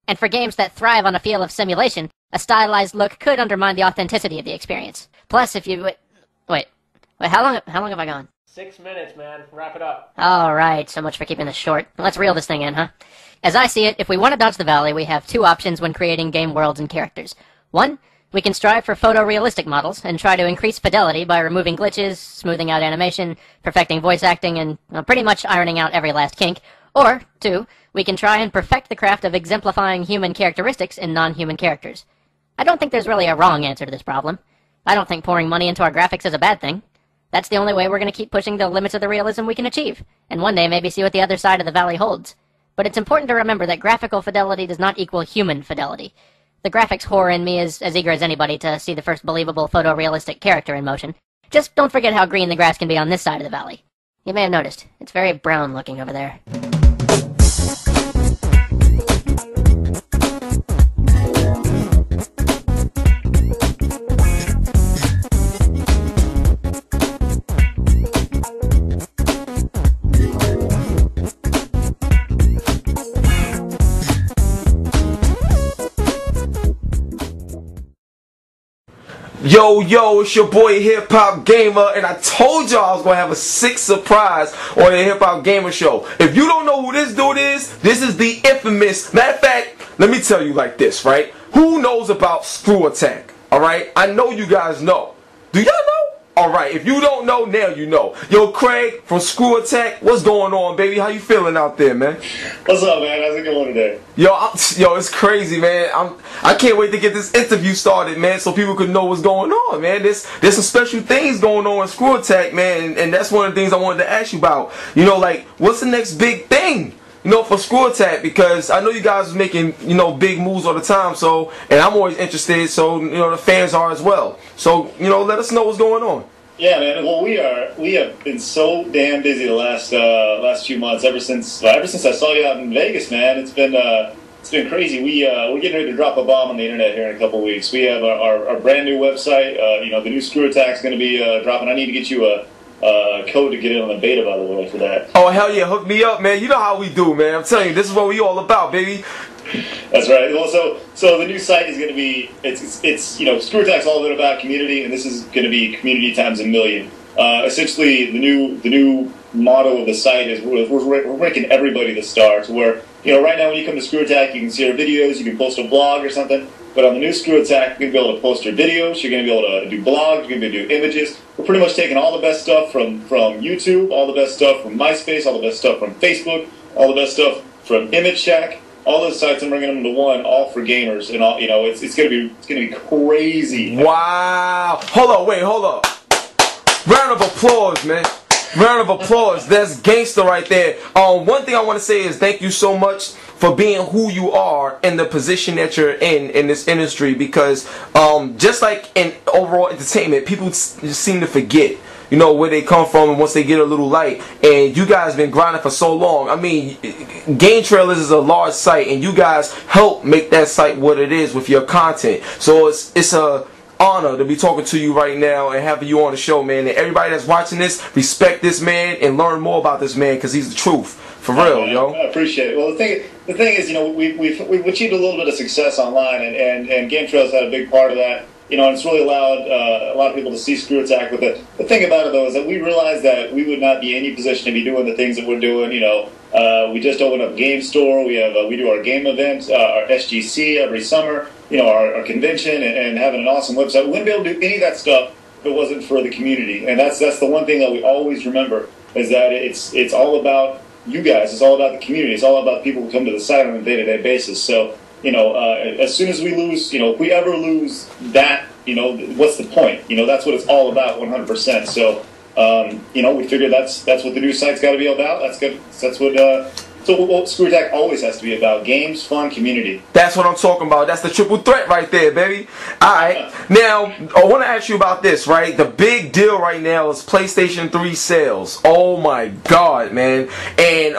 And for games that thrive on a feel of simulation, a stylized look could undermine the authenticity of the experience. Plus, if you... Wait, how long have I gone? 6 minutes, man. Wrap it up. Alright, so much for keeping this short. Let's reel this thing in, huh? As I see it, if we want to dodge the valley, we have two options when creating game worlds and characters. One, we can strive for photorealistic models and try to increase fidelity by removing glitches, smoothing out animation, perfecting voice acting, and pretty much ironing out every last kink. Or, two, we can try and perfect the craft of exemplifying human characteristics in non-human characters. I don't think there's really a wrong answer to this problem. I don't think pouring money into our graphics is a bad thing. That's the only way we're going to keep pushing the limits of the realism we can achieve, and one day maybe see what the other side of the valley holds. But it's important to remember that graphical fidelity does not equal human fidelity. The graphics whore in me is as eager as anybody to see the first believable photorealistic character in motion. Just don't forget how green the grass can be on this side of the valley. You may have noticed, it's very brown looking over there. Yo, it's your boy Hip Hop Gamer, and I told y'all I was gonna have a sick surprise on the Hip Hop Gamer Show. If you don't know who this dude is, this is the infamous. Matter of fact, let me tell you like this, right? Who knows about Screw Attack? Alright? I know you guys know. Do y'all know? Alright, if you don't know, now you know. Yo, Craig from Screw Attack, what's going on, baby? How you feeling out there, man? What's up, man? How's it going today? Yo, it's crazy, man. I can't wait to get this interview started, man, so people can know what's going on, man. There's some special things going on in Screw Attack, man, and that's one of the things I wanted to ask you about. You know, like, what's the next big thing? You know, for Screw Attack, because I know you guys are making, you know, big moves all the time, so, and I'm always interested, so, you know, the fans are as well. So, you know, let us know what's going on. Yeah, man. Well, we have been so damn busy the last few months. Ever since I saw you out in Vegas, man, it's been crazy. We're getting ready to drop a bomb on the internet here in a couple of weeks. We have our brand new website. You know, the new Screw Attack is going to be dropping. I need to get you a code to get in on the beta, by the way, for that. Oh, hell yeah, hook me up, man. You know how we do, man. I'm telling you, this is what we all about, baby. That's right. Well, so the new site is going to be, it's you know, Screw Attack's all about community, and this is going to be community times a million. Essentially, the new motto of the site is we're making everybody the star, to where, you know, right now when you come to Screw Attack, you can see our videos, you can post a blog or something, but on the new Screw Attack, you're going to be able to post your videos, you're going to be able to do blogs, you're going to be able to do images. We're pretty much taking all the best stuff from YouTube, all the best stuff from MySpace, all the best stuff from Facebook, all the best stuff from Image Shack, all those sites, and bringing them into one, all for gamers, and all, you know, it's gonna be crazy. Wow! Hold up. Round of applause, man. Round of applause. That's gangster right there. One thing I want to say is thank you so much for being who you are in the position that you're in this industry, because just like in overall entertainment, people just seem to forget, you know, where they come from and once they get a little light. And you guys been grinding for so long. I mean, Game Trailers is a large site, and you guys help make that site what it is with your content. So it's a honor to be talking to you right now and having you on the show, man. And everybody that's watching this, respect this man and learn more about this man, because he's the truth. For real, yo. I appreciate it. Well, the thing is, you know, we've achieved a little bit of success online, and Game Trailers had a big part of that. You know, and it's really allowed a lot of people to see Screw Attack with it. The thing about it, though, is that we realized that we would not be in any position to be doing the things that we're doing. You know, we just opened up a game store. We do our game events, our SGC every summer. You know, our convention, and having an awesome website. We wouldn't be able to do any of that stuff if it wasn't for the community. And that's the one thing that we always remember, is that it's all about you guys. It's all about the community. It's all about people who come to the site on a day-to-day basis. So, you know, as soon as we lose, you know, if we ever lose that, you know, what's the point? You know, that's what it's all about, 100%. So, you know, we figured that's what the new site's got to be about. That's good. That's what Screw Attack always has to be about: games, fun, community. That's what I'm talking about. That's the triple threat right there, baby. Alright, now, I want to ask you about this, right? The big deal right now is PlayStation 3 sales. Oh my god, man. And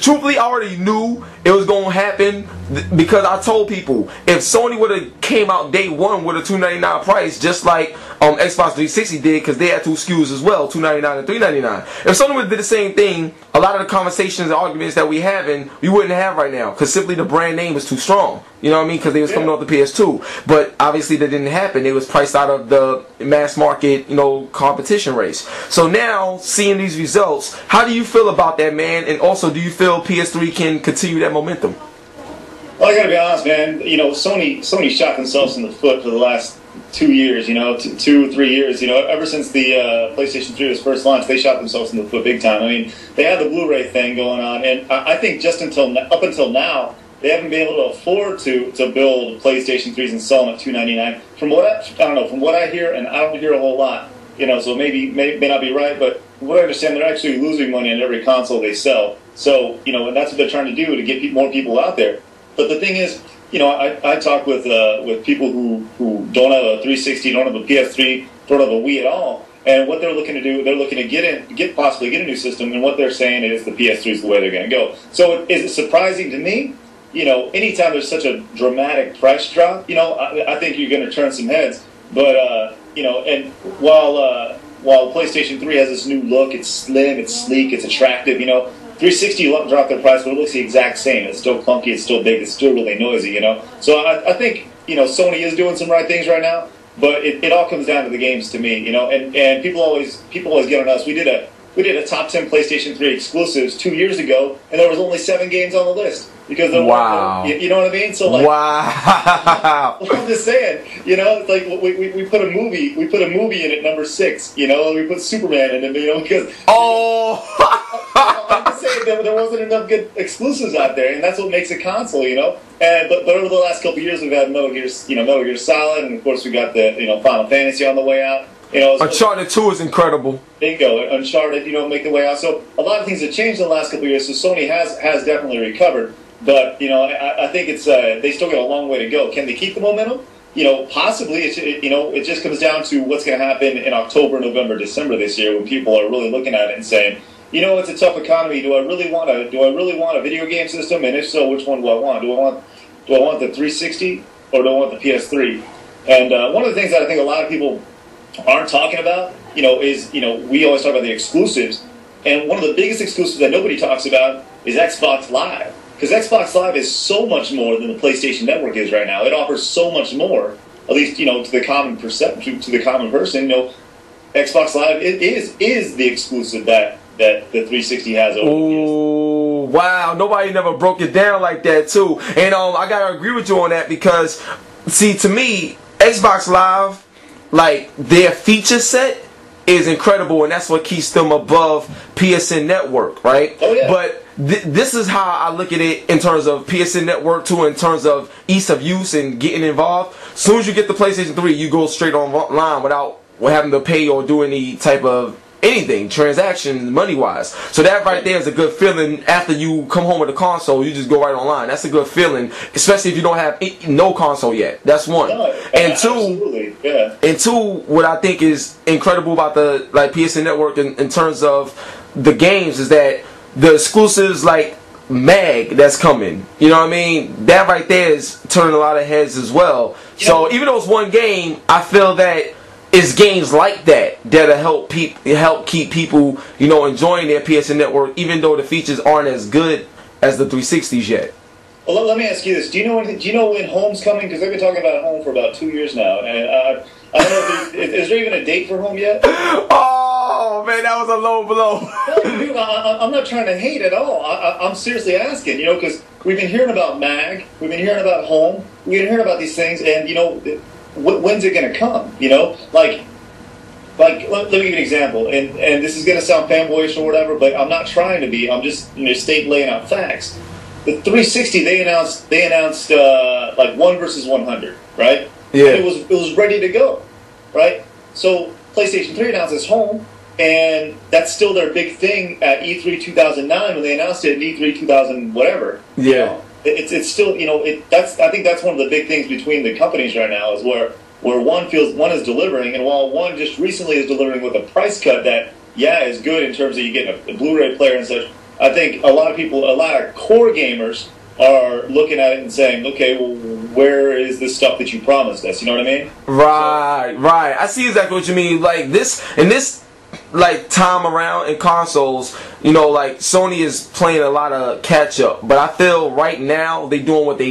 truthfully, I already knew it was going to happen, because I told people, if Sony would have came out day one with a $299 price, just like Xbox 360 did, because they had two SKUs as well, $299 and $399. If Sony would have did the same thing, a lot of the conversations that arguments that we having, we wouldn't have right now, because simply the brand name was too strong. You know what I mean? Because they was coming off the PS2, but obviously that didn't happen. It was priced out of the mass market, you know, competition race. So now, seeing these results, how do you feel about that, man? And also, do you feel PS3 can continue that momentum? Well, I gotta be honest, man. You know, Sony shot themselves in the foot for the last 2 years. You know, 2 or 3 years. You know, ever since the PlayStation 3 was first launched, they shot themselves in the foot big time. I mean, they had the Blu-ray thing going on, and I think just up until now, they haven't been able to afford to build PlayStation 3s and sell them at $299. From what I don't know, from what I hear, and I don't hear a whole lot. You know, so may not be right, but from what I understand, they're actually losing money on every console they sell. So, you know, and that's what they're trying to do to get more people out there. But the thing is, you know, I talk with people who don't have a 360, don't have a PS3, don't have a Wii at all, and what they're looking to do, they're looking to possibly get a new system, and what they're saying is the PS3 is the way they're going to go. So is it surprising to me? You know, anytime there's such a dramatic price drop, you know, I think you're going to turn some heads. But you know, and while PlayStation 3 has this new look, it's slim, it's sleek, it's attractive, you know. 360 dropped their price, but it looks the exact same. It's still clunky, it's still big, it's still really noisy, you know. So I think, you know, Sony is doing some right things right now, but it all comes down to the games to me, you know. And people always get on us. We did a top 10 PlayStation 3 exclusives 2 years ago, and there was only 7 games on the list because there weren't, you know what I mean? So like, wow. I'm just saying, you know, it's like we put a movie in at number 6, you know, and we put Superman in it, you know, because I'm just saying there wasn't enough good exclusives out there, and that's what makes a console, you know. And but over the last couple of years, we've had Metal Gear Solid, and of course we got the Final Fantasy on the way out. You know, Uncharted 2 is incredible. Bingo, Uncharted, you know, make the way out. So a lot of things have changed in the last couple of years. So Sony has definitely recovered, but you know, I think it's they still got a long way to go. Can they keep the momentum? You know, possibly. It just comes down to what's going to happen in October, November, December this year, when people are really looking at it and saying, you know, it's a tough economy. Do I really want a video game system? And if so, which one do I want? Do I want the 360 or do I want the PS3? And one of the things that I think a lot of people aren't talking about, you know, is, you know, we always talk about the exclusives, and one of the biggest exclusives that nobody talks about is Xbox Live, because Xbox Live is so much more than the PlayStation Network is right now. It offers so much more, at least, you know, to the common person, you know. Xbox Live is the exclusive that the 360 has over. Ooh, wow! Nobody never broke it down like that too, and I gotta agree with you on that, because, see, to me, Xbox Live, like, their feature set is incredible, and that's what keeps them above PSN Network, right? Oh, yeah. But this is how I look at it in terms of PSN Network too, in terms of ease of use and getting involved. As soon as you get the PlayStation 3, you go straight online without having to pay or do any type of anything, transaction, money-wise. So that right there is a good feeling. After you come home with a console, you just go right online. That's a good feeling, especially if you don't have no console yet. That's one. No, and two, absolutely. Yeah. And two, what I think is incredible about the PSN Network in terms of the games is that the exclusives like Mag that's coming, you know what I mean? That right there is turning a lot of heads as well. So even though it's one game, I feel that it's games like that'll help keep people, you know, enjoying their PSN Network, even though the features aren't as good as the 360s yet. Well, let me ask you this: Do you know when Home's coming? Because they've been talking about Home for about 2 years now, and I don't know is there even a date for Home yet? Oh man, that was a low blow. No, dude, I'm not trying to hate at all. I'm seriously asking, you know, because we've been hearing about Mag, we've been hearing about Home, we've been hearing about these things, and you know. When's it going to come? You know, like let me give you an example, and this is going to sound fanboyish or whatever, but I'm not trying to be. I'm just laying out facts. The 360 they announced like 1 versus 100, right? Yeah. And it was ready to go, right? So PlayStation 3 announces Home, and that's still their big thing at E3 2009 when they announced it at E3 2000 whatever. Yeah. You know? It's still, you know, I think that's one of the big things between the companies right now is where one feels one is delivering, and while one just recently is delivering with a price cut that is good in terms of you getting a Blu-ray player and such. I think a lot of core gamers are looking at it and saying, okay, well, where is this stuff that you promised us? You know what I mean? Right. I see exactly what you mean. Like this like time around in consoles, you know, like Sony is playing a lot of catch up, but I feel right now they doing what they